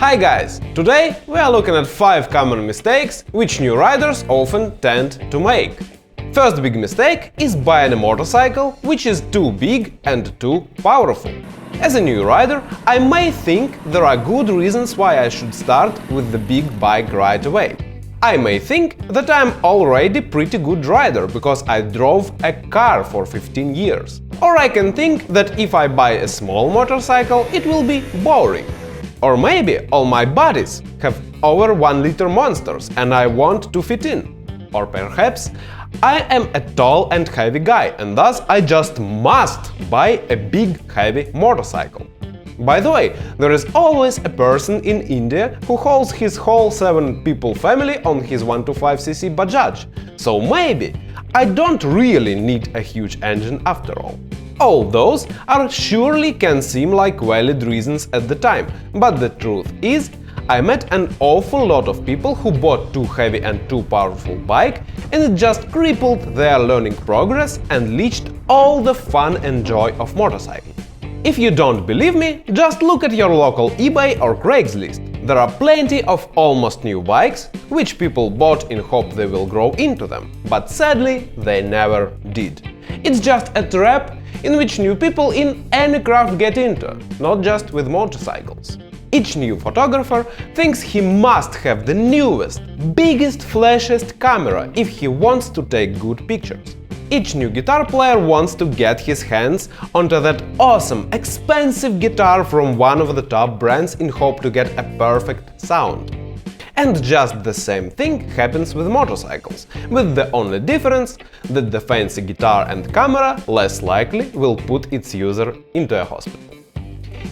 Hi guys! Today we are looking at 5 common mistakes which new riders often tend to make. First big mistake is buying a motorcycle which is too big and too powerful. As a new rider, I may think there are good reasons why I should start with the big bike right away. I may think that I'm already pretty good rider because I drove a car for 15 years. Or I can think that if I buy a small motorcycle, it will be boring. Or maybe all my buddies have over 1-liter monsters and I want to fit in. Or perhaps I am a tall and heavy guy and thus I just must buy a big heavy motorcycle. By the way, there is always a person in India who hauls his whole 7-people family on his 125cc Bajaj, so maybe I don't really need a huge engine after all. All those are surely can seem like valid reasons at the time, but the truth is, I met an awful lot of people who bought too heavy and too powerful bike and it just crippled their learning progress and leached all the fun and joy of motorcycling. If you don't believe me, just look at your local eBay or Craigslist. There are plenty of almost new bikes, which people bought in hope they will grow into them, but sadly they never did. It's just a trap in which new people in any craft get into, not just with motorcycles. Each new photographer thinks he must have the newest, biggest, flashiest camera if he wants to take good pictures. Each new guitar player wants to get his hands onto that awesome, expensive guitar from one of the top brands in hope to get a perfect sound. And just the same thing happens with motorcycles, with the only difference that the fancy guitar and camera less likely will put its user into a hospital.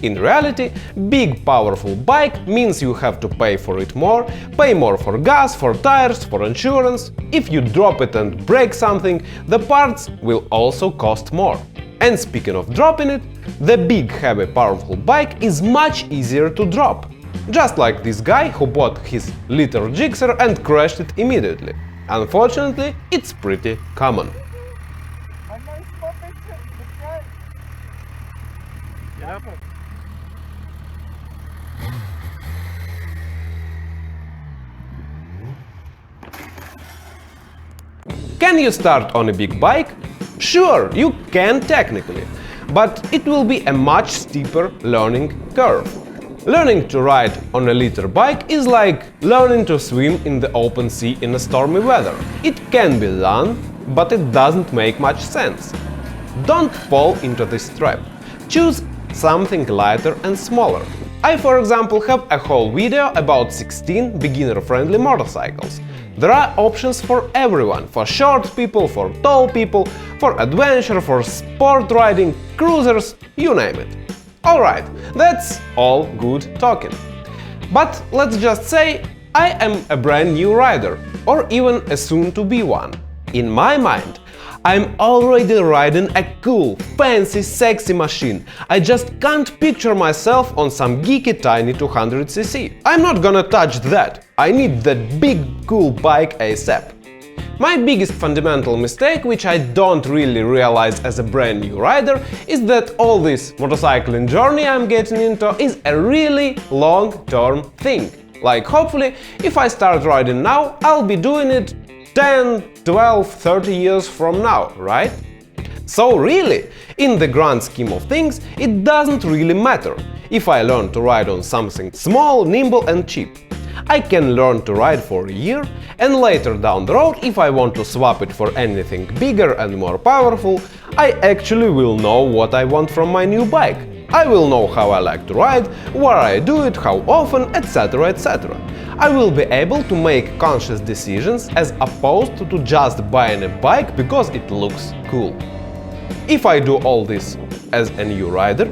In reality, big powerful bike means you have to pay for it more, pay more for gas, for tires, for insurance. If you drop it and break something, the parts will also cost more. And speaking of dropping it, the big heavy powerful bike is much easier to drop. Just like this guy who bought his liter Gixxer and crashed it immediately. Unfortunately, it's pretty common. Can you start on a big bike? Sure, you can technically, but it will be a much steeper learning curve. Learning to ride on a liter bike is like learning to swim in the open sea in a stormy weather. It can be done, but it doesn't make much sense. Don't fall into this trap. Choose something lighter and smaller. I, for example, have a whole video about 16 beginner-friendly motorcycles. There are options for everyone, for short people, for tall people, for adventure, for sport riding, cruisers, you name it. Alright, that's all good talking. But let's just say I am a brand new rider, or even a soon-to-be one. In my mind, I'm already riding a cool, fancy, sexy machine. I just can't picture myself on some geeky tiny 200cc. I'm not gonna touch that. I need that big, cool bike ASAP. My biggest fundamental mistake, which I don't really realize as a brand new rider, is that all this motorcycling journey I'm getting into is a really long-term thing. Like, hopefully, if I start riding now, I'll be doing it 10, 12, 30 years from now, right? So really, in the grand scheme of things, it doesn't really matter if I learn to ride on something small, nimble and cheap. I can learn to ride for a year, and later down the road, if I want to swap it for anything bigger and more powerful, I actually will know what I want from my new bike. I will know how I like to ride, where I do it, how often, etc. etc. I will be able to make conscious decisions as opposed to just buying a bike because it looks cool. If I do all this as a new rider,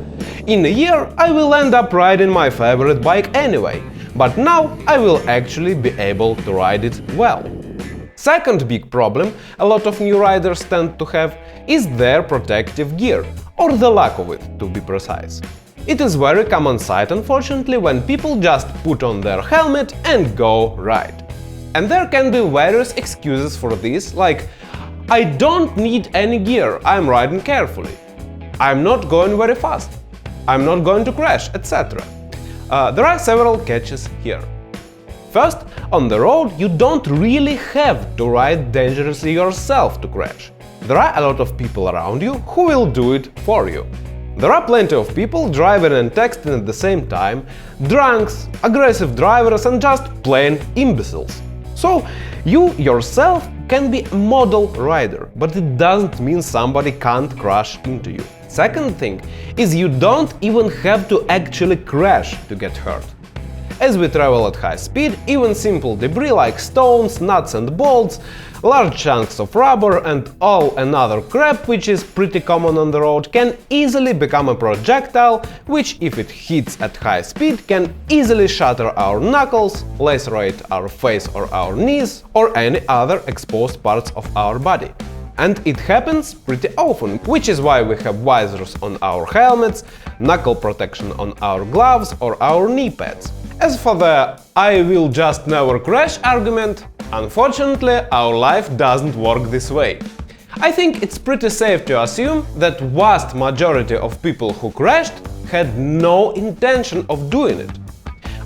in a year I will end up riding my favorite bike anyway, but now I will actually be able to ride it well. Second big problem a lot of new riders tend to have is their protective gear, or the lack of it, to be precise. It is very common sight, unfortunately, when people just put on their helmet and go ride. And there can be various excuses for this, like I don't need any gear, I'm riding carefully, I'm not going very fast, I'm not going to crash, etc. There are several catches here. First, on the road you don't really have to ride dangerously yourself to crash. There are a lot of people around you who will do it for you. There are plenty of people driving and texting at the same time, drunks, aggressive drivers and just plain imbeciles. So you yourself can be a model rider, but it doesn't mean somebody can't crash into you. Second thing is you don't even have to actually crash to get hurt. As we travel at high speed, even simple debris like stones, nuts and bolts, large chunks of rubber and all another crap which is pretty common on the road can easily become a projectile which, if it hits at high speed, can easily shatter our knuckles, lacerate our face or our knees, or any other exposed parts of our body. And it happens pretty often, which is why we have visors on our helmets, knuckle protection on our gloves or our knee pads. As for the "I will just never crash" argument, unfortunately, our life doesn't work this way. I think it's pretty safe to assume that vast majority of people who crashed had no intention of doing it.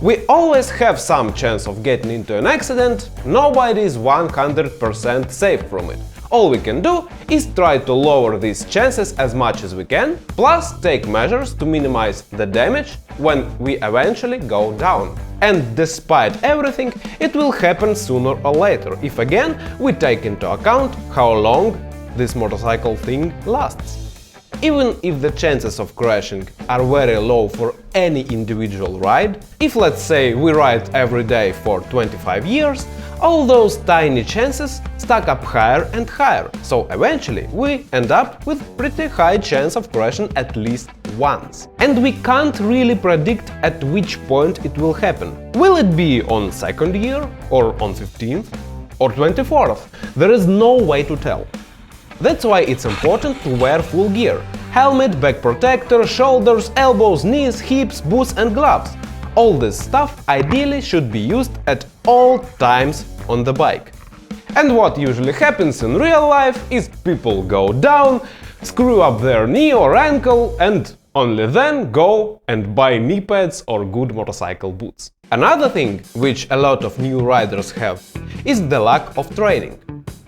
We always have some chance of getting into an accident, nobody is 100% safe from it. All we can do is try to lower these chances as much as we can, plus take measures to minimize the damage when we eventually go down. And despite everything, it will happen sooner or later, if again we take into account how long this motorcycle thing lasts. Even if the chances of crashing are very low for any individual ride, if let's say we ride every day for 25 years, all those tiny chances stack up higher and higher, so eventually we end up with pretty high chance of crashing at least once. And we can't really predict at which point it will happen. Will it be on 2nd year, or on 15th, or 24th? There is no way to tell. That's why it's important to wear full gear: helmet, back protector, shoulders, elbows, knees, hips, boots and gloves. All this stuff ideally should be used at all times on the bike. And what usually happens in real life is people go down, screw up their knee or ankle, and only then go and buy knee pads or good motorcycle boots. Another thing which a lot of new riders have is the lack of training.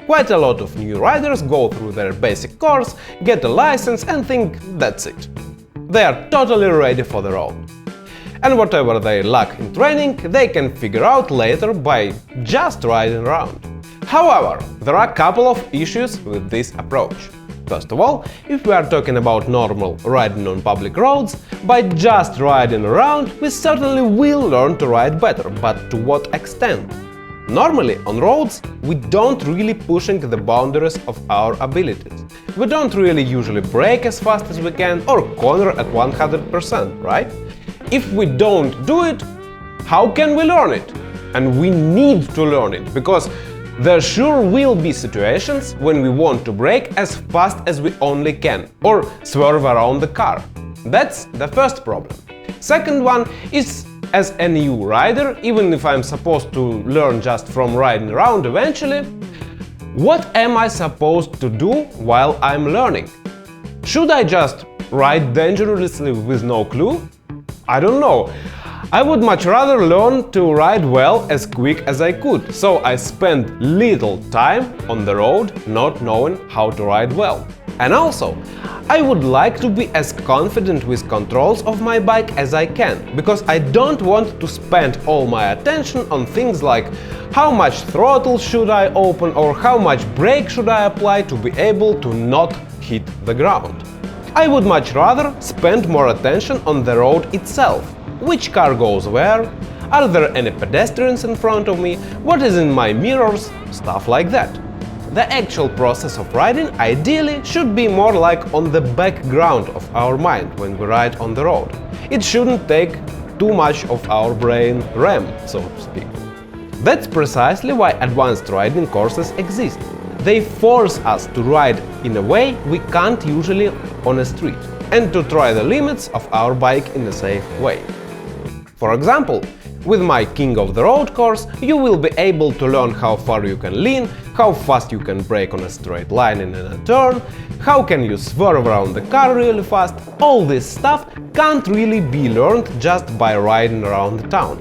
Quite a lot of new riders go through their basic course, get a license and think that's it. They are totally ready for the road. And whatever they lack in training, they can figure out later by just riding around. However, there are a couple of issues with this approach. First of all, if we are talking about normal riding on public roads, by just riding around, we certainly will learn to ride better, but to what extent? Normally, on roads, we don't really pushing the boundaries of our abilities. We don't really usually brake as fast as we can or corner at 100%, right? If we don't do it, how can we learn it? And we need to learn it, because there sure will be situations when we want to brake as fast as we only can, or swerve around the car. That's the first problem. Second one is, as a new rider, even if I'm supposed to learn just from riding around eventually, what am I supposed to do while I'm learning? Should I just ride dangerously with no clue? I don't know. I would much rather learn to ride well as quick as I could, so I spend little time on the road not knowing how to ride well. And also, I would like to be as confident with controls of my bike as I can, because I don't want to spend all my attention on things like how much throttle should I open or how much brake should I apply to be able to not hit the ground. I would much rather spend more attention on the road itself. Which car goes where? Are there any pedestrians in front of me? What is in my mirrors? Stuff like that. The actual process of riding ideally should be more like on the background of our mind when we ride on the road. It shouldn't take too much of our brain RAM, so to speak. That's precisely why advanced riding courses exist. They force us to ride in a way we can't usually on a street, and to try the limits of our bike in a safe way. For example, With my King of the Road course, you will be able to learn how far you can lean, how fast you can brake on a straight line in a turn, how can you swerve around the car really fast. All this stuff can't really be learned just by riding around the town.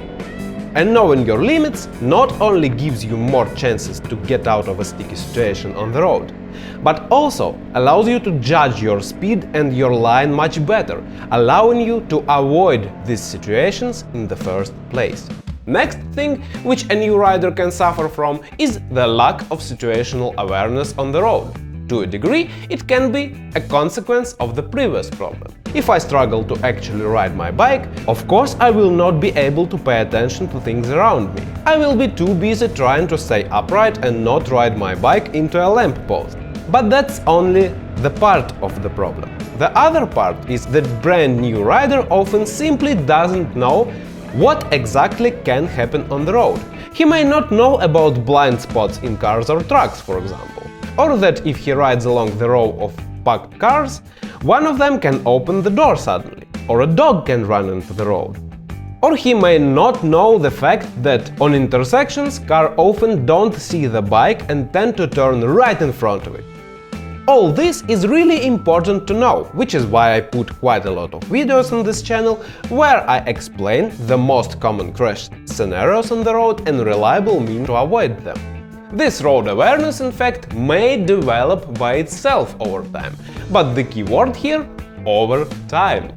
And knowing your limits not only gives you more chances to get out of a sticky situation on the road, but also allows you to judge your speed and your line much better, allowing you to avoid these situations in the first place. Next thing which a new rider can suffer from is the lack of situational awareness on the road. To a degree, it can be a consequence of the previous problem. If I struggle to actually ride my bike, of course I will not be able to pay attention to things around me. I will be too busy trying to stay upright and not ride my bike into a lamppost. But that's only the part of the problem. The other part is that brand new rider often simply doesn't know what exactly can happen on the road. He may not know about blind spots in cars or trucks, for example. Or that if he rides along the row of parked cars, one of them can open the door suddenly, or a dog can run into the road. Or he may not know the fact that on intersections cars often don't see the bike and tend to turn right in front of it. All this is really important to know, which is why I put quite a lot of videos on this channel where I explain the most common crash scenarios on the road and reliable means to avoid them. This road awareness, in fact, may develop by itself over time, but the key word here – over time.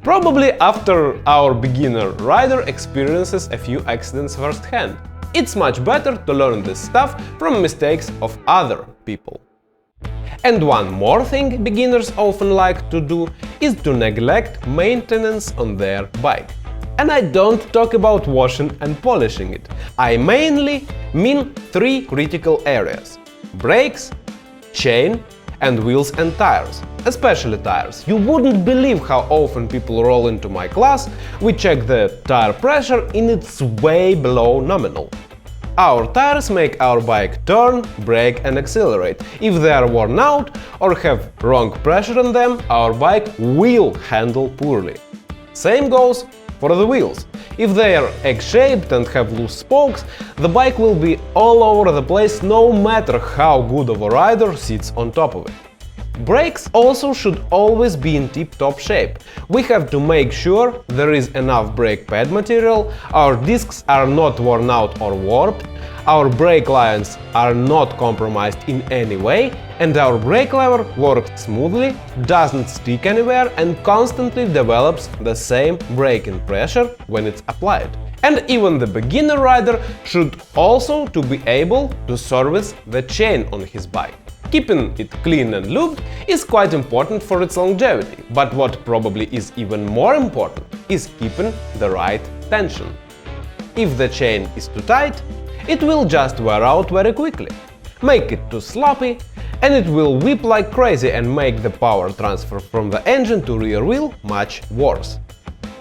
Probably after our beginner rider experiences a few accidents firsthand. It's much better to learn this stuff from mistakes of other people. And one more thing beginners often like to do is to neglect maintenance on their bike. And I don't talk about washing and polishing it. I mainly mean three critical areas: brakes, chain, and wheels and tires. Especially tires. You wouldn't believe how often people roll into my class. We check the tire pressure and it's way below nominal. Our tires make our bike turn, brake and accelerate. If they are worn out or have wrong pressure on them, our bike will handle poorly. Same goes for the wheels. If they are egg-shaped and have loose spokes, the bike will be all over the place no matter how good of a rider sits on top of it. Brakes also should always be in tip-top shape. We have to make sure there is enough brake pad material, our discs are not worn out or warped, our brake lines are not compromised in any way, and our brake lever works smoothly, doesn't stick anywhere and constantly develops the same braking pressure when it's applied. And even the beginner rider should also to be able to service the chain on his bike. Keeping it clean and lubed is quite important for its longevity, but what probably is even more important is keeping the right tension. If the chain is too tight, it will just wear out very quickly. Make it too sloppy, and it will whip like crazy and make the power transfer from the engine to rear wheel much worse.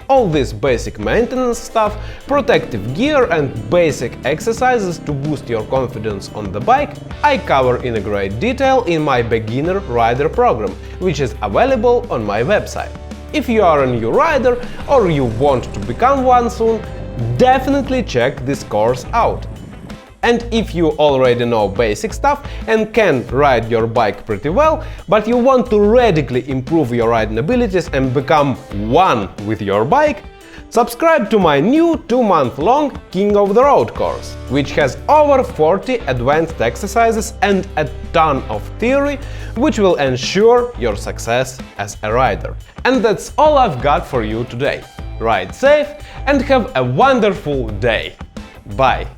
All this basic maintenance stuff, protective gear and basic exercises to boost your confidence on the bike I cover in a great detail in my beginner rider program, which is available on my website. If you are a new rider or you want to become one soon, definitely check this course out. And if you already know basic stuff and can ride your bike pretty well, but you want to radically improve your riding abilities and become one with your bike, subscribe to my new 2-month-long King of the Road course, which has over 40 advanced exercises and a ton of theory, which will ensure your success as a rider. And that's all I've got for you today. Ride safe and have a wonderful day. Bye!